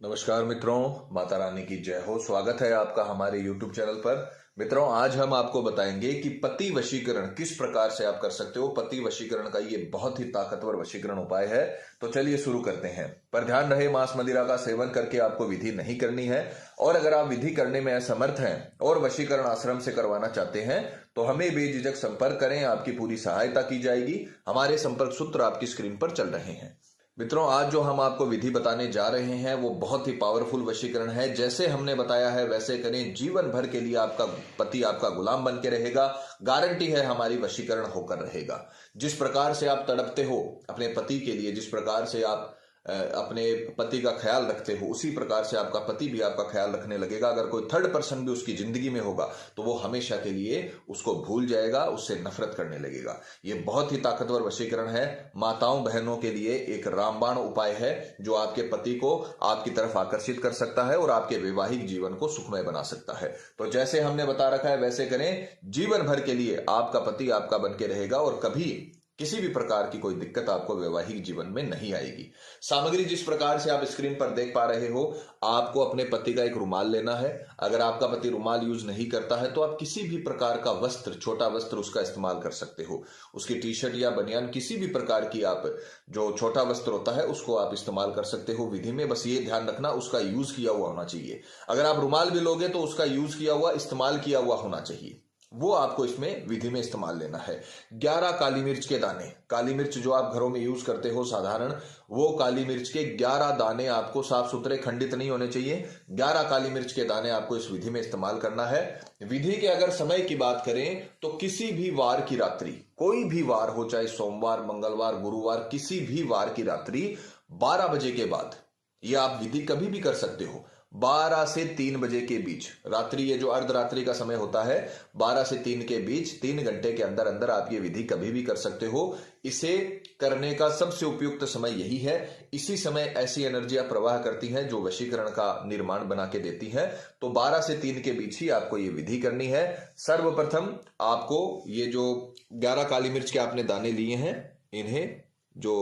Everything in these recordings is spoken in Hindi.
नमस्कार मित्रों, माता रानी की जय हो। स्वागत है आपका हमारे YouTube चैनल पर। मित्रों, आज हम आपको बताएंगे कि पति वशीकरण किस प्रकार से आप कर सकते हो। पति वशीकरण का ये बहुत ही ताकतवर वशीकरण उपाय है। तो चलिए शुरू करते हैं। पर ध्यान रहे, मांस मदिरा का सेवन करके आपको विधि नहीं करनी है। और अगर आप विधि करने में असमर्थ हैं और वशीकरण आश्रम से करवाना चाहते हैं तो हमें बेझिझक संपर्क करें, आपकी पूरी सहायता की जाएगी। हमारे संपर्क सूत्र आपकी स्क्रीन पर चल रहे हैं। मित्रों, आज जो हम आपको विधि बताने जा रहे हैं वो बहुत ही पावरफुल वशीकरण है। जैसे हमने बताया है वैसे करें, जीवन भर के लिए आपका पति आपका गुलाम बन के रहेगा। गारंटी है हमारी वशीकरण होकर रहेगा। जिस प्रकार से आप तड़पते हो अपने पति के लिए, जिस प्रकार से आप अपने पति का ख्याल रखते हो, उसी प्रकार से आपका पति भी आपका ख्याल रखने लगेगा। अगर कोई थर्ड पर्सन भी उसकी जिंदगी में होगा तो वो हमेशा के लिए उसको भूल जाएगा, उससे नफरत करने लगेगा। ये बहुत ही ताकतवर वशीकरण है। माताओं बहनों के लिए एक रामबाण उपाय है जो आपके पति को आपकी तरफ आकर्षित कर सकता है और आपके वैवाहिक जीवन को सुखमय बना सकता है। तो जैसे हमने बता रखा है वैसे करें, जीवन भर के लिए आपका पति आपका बन के रहेगा और कभी किसी भी प्रकार की कोई दिक्कत आपको वैवाहिक जीवन में नहीं आएगी। सामग्री जिस प्रकार से आप स्क्रीन पर देख पा रहे हो, आपको अपने पति का एक रुमाल लेना है। अगर आपका पति रुमाल यूज नहीं करता है तो आप किसी भी प्रकार का वस्त्र, छोटा वस्त्र उसका इस्तेमाल कर सकते हो। उसकी टी शर्ट या बनियान, किसी भी प्रकार की आप जो छोटा वस्त्र होता है उसको आप इस्तेमाल कर सकते हो विधि में। बस ये ध्यान रखना उसका यूज किया हुआ होना चाहिए। अगर आप रुमाल भी लोगे तो उसका यूज किया हुआ, इस्तेमाल किया हुआ होना चाहिए, वो आपको इसमें विधि में इस्तेमाल लेना है। 11 काली मिर्च के दाने, काली मिर्च जो आप घरों में यूज करते हो साधारण, वो काली मिर्च के 11 दाने आपको साफ सुथरे, खंडित नहीं होने चाहिए। 11 काली मिर्च के दाने आपको इस विधि में इस्तेमाल करना है। विधि के अगर समय की बात करें तो किसी भी वार की रात्रि, कोई भी वार हो, चाहे सोमवार, मंगलवार, गुरुवार, किसी भी वार की रात्रि 12 बजे के बाद, ये आप विधि कभी भी कर सकते हो। 12 से 3 बजे के बीच रात्रि, ये जो अर्धरात्रि का समय होता है, 12 से 3 के बीच, 3 घंटे के अंदर अंदर आप ये विधि कभी भी कर सकते हो। इसे करने का सबसे उपयुक्त समय यही है। इसी समय ऐसी एनर्जियां प्रवाह करती हैं जो वशीकरण का निर्माण बना के देती हैं। तो 12 से 3 के बीच ही आपको ये विधि करनी है। सर्वप्रथम आपको ये जो 11 काली मिर्च के आपने दाने लिए हैं, इन्हें जो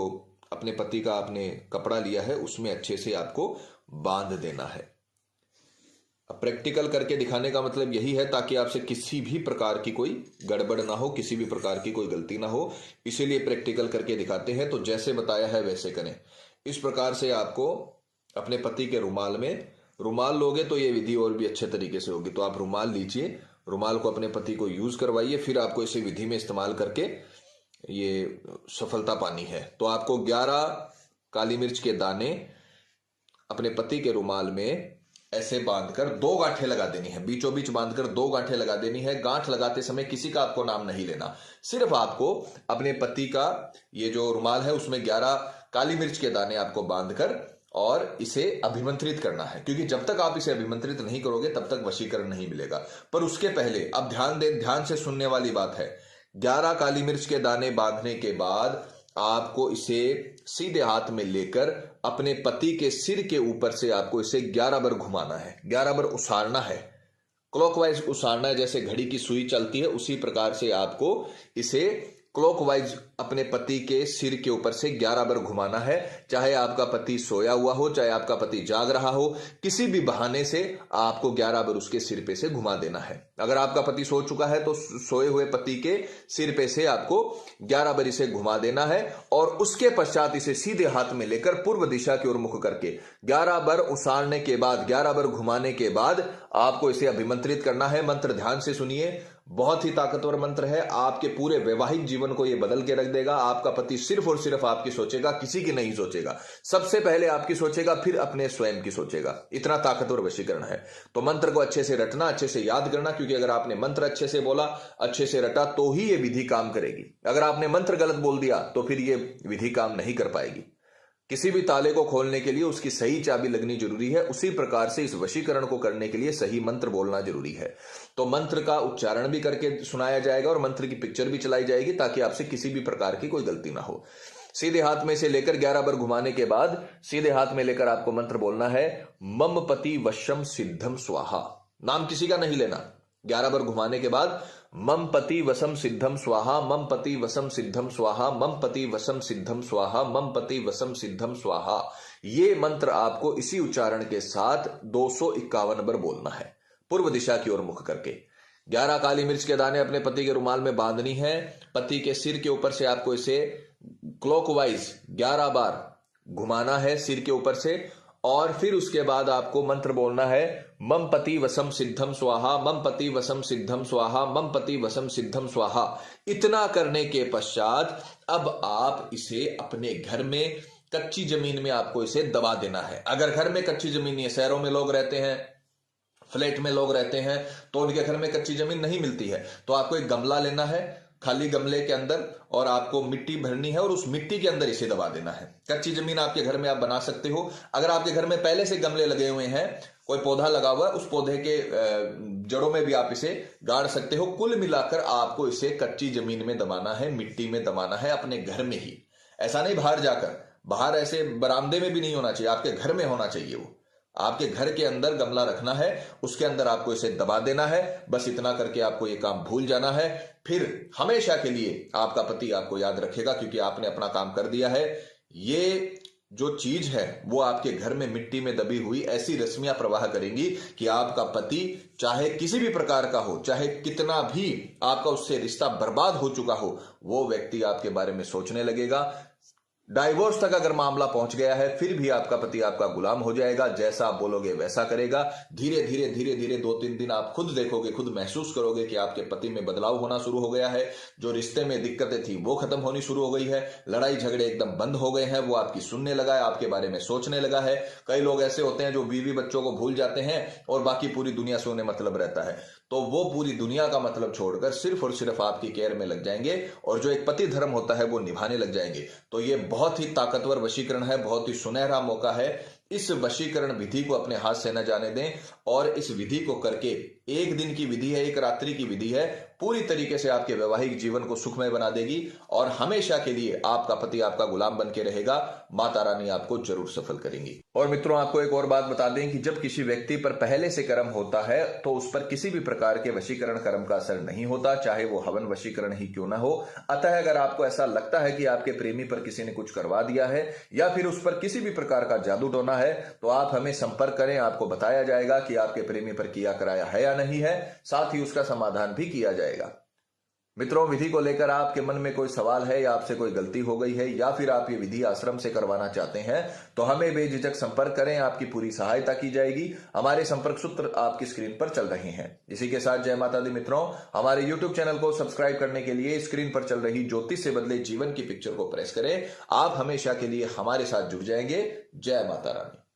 अपने पति का आपने कपड़ा लिया है उसमें अच्छे से आपको बांध देना है। प्रैक्टिकल करके दिखाने का मतलब यही है ताकि आपसे किसी भी प्रकार की कोई गड़बड़ ना हो, किसी भी प्रकार की कोई गलती ना हो, इसीलिए प्रैक्टिकल करके दिखाते हैं। तो जैसे बताया है वैसे करें। इस प्रकार से आपको अपने पति के रुमाल में, रुमाल लोगे तो ये विधि और भी अच्छे तरीके से होगी। तो आप रुमाल लीजिए, रुमाल को अपने पति को यूज करवाइए, फिर आपको इसे विधि में इस्तेमाल करके ये सफलता पानी है। तो आपको 11 काली मिर्च के दाने अपने पति के रुमाल में ऐसे बांधकर 2 गांठें लगा देनी है। बीचों बीच बांधकर 2 गांठें लगा देनी है। गांठ लगाते समय किसी का आपको नाम नहीं लेना, सिर्फ आपको अपने पति का ये जो रुमाल है उसमें 11 काली मिर्च के दाने आपको बांधकर और इसे अभिमंत्रित करना है। क्योंकि जब तक आप इसे अभिमंत्रित नहीं करोगे तब तक वशीकरण नहीं मिलेगा। पर उसके पहले अब ध्यान दें, ध्यान से सुनने वाली बात है। 11 काली मिर्च के दाने बांधने के बाद आपको इसे सीधे हाथ में लेकर अपने पति के सिर के ऊपर से आपको इसे 11 बार घुमाना है, 11 बार उसारना है। क्लॉकवाइज उसारना है, जैसे घड़ी की सुई चलती है उसी प्रकार से आपको इसे क्लॉकवाइज अपने पति के सिर के ऊपर से 11 बार घुमाना है। चाहे आपका पति सोया हुआ हो, चाहे आपका पति जाग रहा हो, किसी भी बहाने से आपको 11 बार उसके सिर पे से घुमा देना है। अगर आपका पति सो चुका है तो सोए हुए पति के सिर पे से आपको 11 बार इसे घुमा देना है और उसके पश्चात इसे सीधे हाथ में लेकर पूर्व दिशा की ओर मुख करके 11 बार उसारने के बाद, 11 बार घुमाने के बाद आपको इसे अभिमंत्रित करना है। मंत्र ध्यान से सुनिए, बहुत ही ताकतवर मंत्र है। आपके पूरे वैवाहिक जीवन को यह बदल के रख देगा। आपका पति सिर्फ और सिर्फ आपकी सोचेगा, किसी की नहीं सोचेगा। सबसे पहले आपकी सोचेगा, फिर अपने स्वयं की सोचेगा। इतना ताकतवर वशीकरण है। तो मंत्र को अच्छे से रटना, अच्छे से याद करना, क्योंकि अगर आपने मंत्र अच्छे से बोला, अच्छे से रटा तो ही यह विधि काम करेगी। अगर आपने मंत्र गलत बोल दिया तो फिर यह विधि काम नहीं कर पाएगी। किसी भी ताले को खोलने के लिए उसकी सही चाबी लगनी जरूरी है। उसी प्रकार से इस वशीकरण को करने के लिए सही मंत्र बोलना जरूरी है। तो मंत्र का उच्चारण भी करके सुनाया जाएगा और मंत्र की पिक्चर भी चलाई जाएगी ताकि आपसे किसी भी प्रकार की कोई गलती ना हो। सीधे हाथ में से लेकर 11 बार घुमाने के बाद सीधे हाथ में लेकर आपको मंत्र बोलना है, मम पति वशम सिद्धम स्वाहा। नाम किसी का नहीं लेना, 11 बार घुमाने के बाद मम पति वसम सिद्धम स्वाहा, मम पति वसम सिद्धम स्वाहा, मम पति वसम सिद्धम स्वाहा, मम पति वसम सिद्धम स्वाहा। ये मंत्र आपको इसी उच्चारण के साथ 251 बार बोलना है, पूर्व दिशा की ओर मुख करके। 11 काली मिर्च के दाने अपने पति के रुमाल में बांधनी है। पति के सिर के ऊपर से आपको इसे क्लॉकवाइज 11 बार घुमाना है सिर के ऊपर से, और फिर उसके बाद आपको मंत्र बोलना है मम पति वसम सिद्धम स्वाहा, मम पति वसम सिद्धम स्वाहा, मम पति वसम सिद्धम स्वाहा। इतना करने के पश्चात अब आप इसे अपने घर में कच्ची जमीन में आपको इसे दबा देना है। अगर घर में कच्ची जमीन नहीं है, शहरों में लोग रहते हैं, फ्लैट में लोग रहते हैं, तो उनके घर में कच्ची जमीन नहीं मिलती है, तो आपको एक गमला लेना है, खाली गमले के अंदर, और आपको मिट्टी भरनी है और उस मिट्टी के अंदर इसे दबा देना है। कच्ची जमीन आपके घर में आप बना सकते हो। अगर आपके घर में पहले से गमले लगे हुए हैं, कोई पौधा लगा हुआ है, उस पौधे के जड़ों में भी आप इसे गाड़ सकते हो। कुल मिलाकर आपको इसे कच्ची जमीन में दबाना है, मिट्टी में दबाना है, अपने घर में ही। ऐसा नहीं बाहर जाकर, बाहर ऐसे बरामदे में भी नहीं होना चाहिए, आपके घर में होना चाहिए। वो आपके घर के अंदर गमला रखना है, उसके अंदर आपको इसे दबा देना है। बस इतना करके आपको ये काम भूल जाना है। फिर हमेशा के लिए आपका पति आपको याद रखेगा, क्योंकि आपने अपना काम कर दिया है। ये जो चीज है वो आपके घर में मिट्टी में दबी हुई ऐसी रश्मियां प्रवाह करेंगी कि आपका पति चाहे किसी भी प्रकार का हो, चाहे कितना भी आपका उससे रिश्ता बर्बाद हो चुका हो, वो व्यक्ति आपके बारे में सोचने लगेगा। डाइवोर्स तक अगर मामला पहुंच गया है, फिर भी आपका पति आपका गुलाम हो जाएगा। जैसा आप बोलोगे वैसा करेगा। धीरे धीरे धीरे धीरे 2-3 दिन आप खुद देखोगे, खुद महसूस करोगे कि आपके पति में बदलाव होना शुरू हो गया है। जो रिश्ते में दिक्कतें थी वो खत्म होनी शुरू हो गई है। लड़ाई झगड़े एकदम बंद हो गए हैं। वो आपकी सुनने लगा है, आपके बारे में सोचने लगा है। कई लोग ऐसे होते हैं जो बीवी बच्चों को भूल जाते हैं और बाकी पूरी दुनिया से उन्हें मतलब रहता है, तो वो पूरी दुनिया का मतलब छोड़कर सिर्फ और सिर्फ आपकी केयर में लग जाएंगे और जो एक पति धर्म होता है वो निभाने लग जाएंगे। तो ये बहुत ही ताकतवर वशीकरण है, बहुत ही सुनहरा मौका है। इस वशीकरण विधि को अपने हाथ से न जाने दें और इस विधि को करके, एक दिन की विधि है, एक रात्रि की विधि है, पूरी तरीके से आपके वैवाहिक जीवन को सुखमय बना देगी और हमेशा के लिए आपका पति आपका गुलाम बन के रहेगा। माता रानी आपको जरूर सफल करेंगी। और मित्रों, आपको एक और बात बता दें कि जब किसी व्यक्ति पर पहले से कर्म होता है तो उस पर किसी भी प्रकार के वशीकरण कर्म का असर नहीं होता, चाहे वो हवन वशीकरण ही क्यों ना हो। अतः अगर आपको ऐसा लगता है कि आपके प्रेमी पर किसी ने कुछ करवा दिया है या फिर उस पर किसी भी प्रकार का जादू टोना है, तो आप हमें संपर्क करें। आपको बताया जाएगा कि आपके प्रेमी पर किया कराया है या नहीं है, साथ ही उसका समाधान भी किया जाएगा। मित्रों, विधि को लेकर आपके मन में कोई सवाल है या आपसे कोई गलती हो गई है या फिर आप ये विधि आश्रम से करवाना चाहते हैं, तो हमें बेझिझक संपर्क करें। आपकी पूरी सहायता की जाएगी। हमारे संपर्क सूत्र आपकी स्क्रीन पर चल रहे हैं। इसी के साथ जय माता दी मित्रों। हमारे YouTube चैनल को सब्सक्राइब करने के लिए स्क्रीन पर चल रही ज्योतिष से बदले जीवन की पिक्चर को प्रेस करें। आप हमेशा के लिए हमारे साथ जुड़ जाएंगे। जय माता रानी।